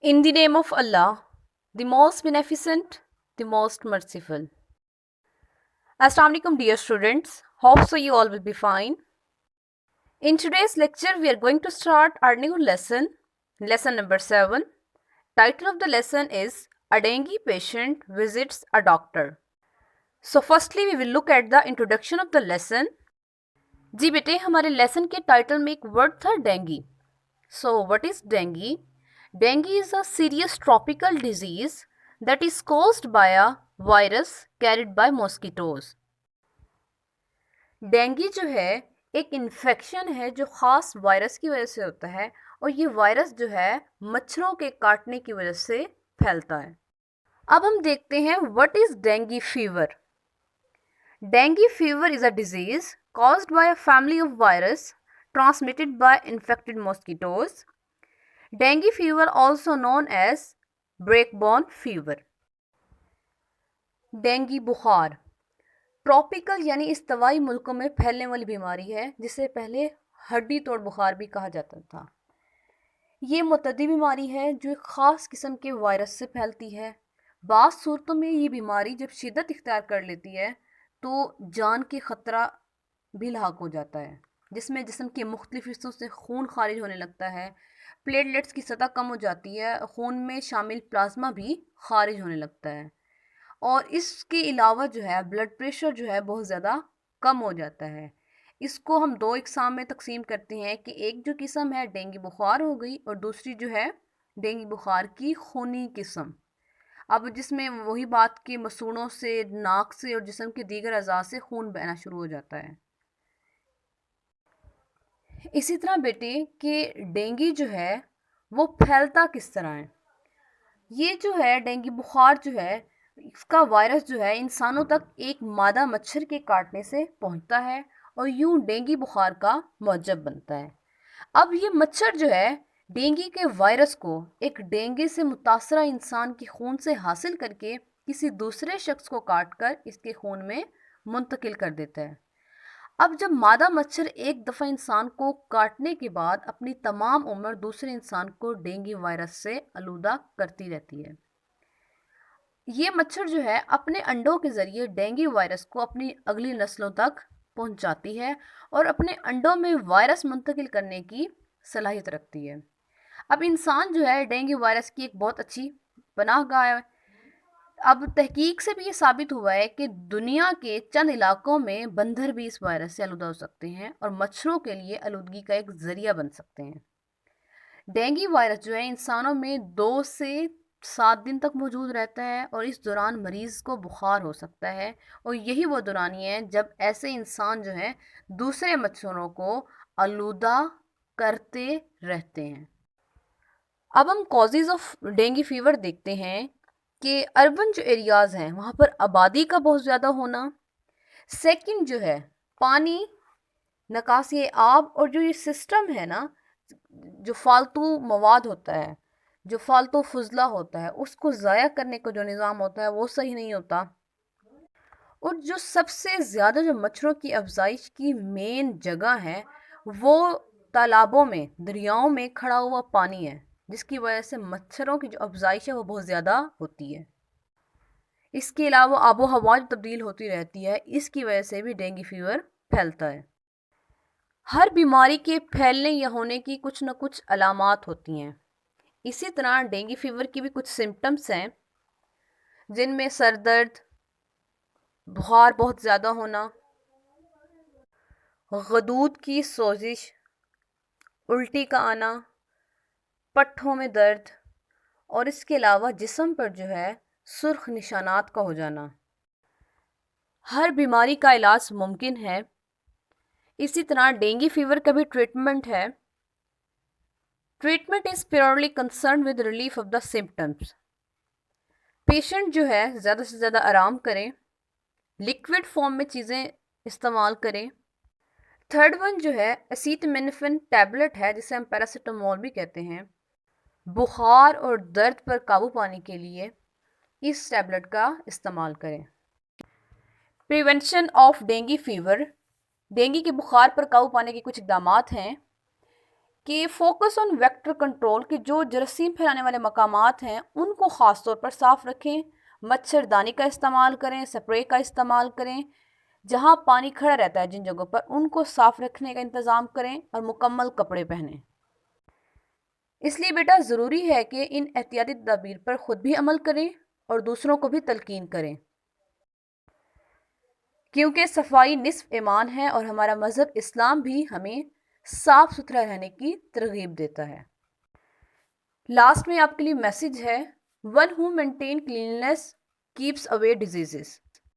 In the name of Allah, the most beneficent, the most merciful. Assalamu alaikum, dear students. Hope so you all will be fine. In today's lecture, we are going to start our new lesson, lesson number 7. Title of the lesson is A Dengue Patient Visits a Doctor. So firstly, we will look at the introduction of the lesson. जी बेटे, हमारे lesson के title में एक word था dinghy. So what is dengue? Dengue is a serious tropical disease that is caused by a virus carried by mosquitoes. Dinghy जो है एक infection है जो ख़ास वायरस की वजह से होता है और ये वायरस जो है मच्छरों के काटने की वजह से फैलता है. अब हम देखते हैं what is dinghy fever. Dengue fever is a disease caused by a family of virus transmitted by infected mosquitoes. Dengue fever also known as breakbone fever. Dinghy बुखार ट्रॉपिकल यानी इस्तवाई मुल्कों में फैलने वाली बीमारी है जिसे पहले हड्डी तोड़ बुखार भी कहा जाता था. ये मुतद्दी बीमारी है जो एक ख़ास किस्म के वायरस से फैलती है. बाज़ सूरतों में ये बीमारी जब शिद्दत इख्तियार कर लेती है तो जान के ख़तरा भी लाक हो जाता है, जिसमें जिस्म के मुख्तलिफ हिस्सों से खून खारिज होने लगता है, प्लेटलेट्स की सतह कम हो जाती है, खून में शामिल प्लाज्मा भी खारिज होने लगता है और इसके अलावा जो है ब्लड प्रेशर जो है बहुत ज़्यादा कम हो जाता है. इसको हम दो इकसाम में तकसीम करते हैं कि एक जो किस्म है डेंगू बुखार हो गई और दूसरी जो है डेंगू बुखार की खूनी किस्म. अब जिसमें वही बात कि मसूड़ों से, नाक से और जिस्म के दीगर अज़ा से खून बहना शुरू हो जाता है. इसी तरह बेटे कि डेंगू जो है वो फैलता किस तरह है. ये जो है डेंगू बुखार जो है इसका वायरस जो है इंसानों तक एक मादा मच्छर के काटने से पहुंचता है और यूं डेंगू बुखार का मौजब बनता है. अब ये मच्छर जो है डेंगू के वायरस को एक डेंगू से मुतासरा इंसान के खून से हासिल करके किसी दूसरे शख्स को काट कर इसके खून में मुंतकिल कर देता है. अब जब मादा मच्छर एक दफ़ा इंसान को काटने के बाद अपनी तमाम उम्र दूसरे इंसान को डेंगू वायरस से आलूदा करती रहती है. ये मच्छर जो है अपने अंडों के ज़रिए डेंगू वायरस को अपनी अगली नस्लों तक पहुंचाती है और अपने अंडों में वायरस मुंतकिल करने की सलाहियत रखती है. अब इंसान जो है डेंगू वायरस की एक बहुत अच्छी पनाहगाह है. अब तहकीक से भी ये साबित हुआ है कि दुनिया के चंद इलाकों में बंदर भी इस वायरस से आलूदा हो सकते हैं और मच्छरों के लिए आलूदगी का एक ज़रिया बन सकते हैं. डेंगू वायरस जो है इंसानों में 2 से 7 दिन तक मौजूद रहता है और इस दौरान मरीज़ को बुखार हो सकता है और यही वो दौरानी है जब ऐसे इंसान जो हैं दूसरे मच्छरों को आलूदा करते रहते हैं. अब हम कॉजेज़ ऑफ डेंगू फीवर देखते हैं कि अर्बन जो एरियाज़ हैं वहाँ पर आबादी का बहुत ज़्यादा होना. सेकंड जो है पानी, निकासी आब और जो ये सिस्टम है ना, जो फालतू मवाद होता है, जो फालतू फजला होता है उसको ज़ाया करने का जो निज़ाम होता है वो सही नहीं होता. और जो सबसे ज़्यादा जो मच्छरों की अफजाइश की मेन जगह है वो तालाबों में, दरियाओं में खड़ा हुआ पानी है, जिसकी वजह से मच्छरों की जो अफजाइश है वो बहुत ज़्यादा होती है. इसके अलावा आबो हवा जो तब्दील होती रहती है, इसकी वजह से भी डेंगू फीवर फैलता है. हर बीमारी के फैलने या होने की कुछ न कुछ अलामात होती हैं. इसी तरह डेंगू फीवर की भी कुछ सिम्टम्स हैं जिनमें सर दर्द, बुखार बहुत ज़्यादा होना, गदूद की सोजिश, उल्टी का आना, पट्ठों में दर्द और इसके अलावा जिस्म पर जो है सुर्ख निशानात का हो जाना. हर बीमारी का इलाज मुमकिन है. इसी तरह डेंगू फीवर का भी ट्रीटमेंट है. Treatment is purely concern with relief of the symptoms. Patient जो है ज़्यादा से ज़्यादा आराम करें, लिक्विड फॉर्म में चीज़ें इस्तेमाल करें. थर्ड वन जो है एसिटामिनोफेन टैबलेट है जिसे हम पैरासीटामोल भी कहते हैं. बुखार और दर्द पर काबू पाने के लिए इस टैबलेट का इस्तेमाल करें. Prevention of dengue fever. Dengue के बुखार पर काबू पाने के कुछ इकदाम हैं. کہ فوکس آن ویکٹر کنٹرول، کہ جو جراثیم پھیلانے والے مقامات ہیں ان کو خاص طور پر صاف رکھیں، مچھردانی کا استعمال کریں، سپرے کا استعمال کریں، جہاں پانی کھڑا رہتا ہے جن جگہوں پر ان کو صاف رکھنے کا انتظام کریں، اور مکمل کپڑے پہنیں۔ اس لیے بیٹا ضروری ہے کہ ان احتیاطی تدابیر پر خود بھی عمل کریں اور دوسروں کو بھی تلقین کریں، کیونکہ صفائی نصف ایمان ہے، اور ہمارا مذہب اسلام بھی ہمیں صاف ستھرا رہنے کی ترغیب دیتا ہے۔ لاسٹ میں آپ کے لیے میسج ہے، ون ہو مینٹین کلیننس کیپس اوے ڈیزیزز۔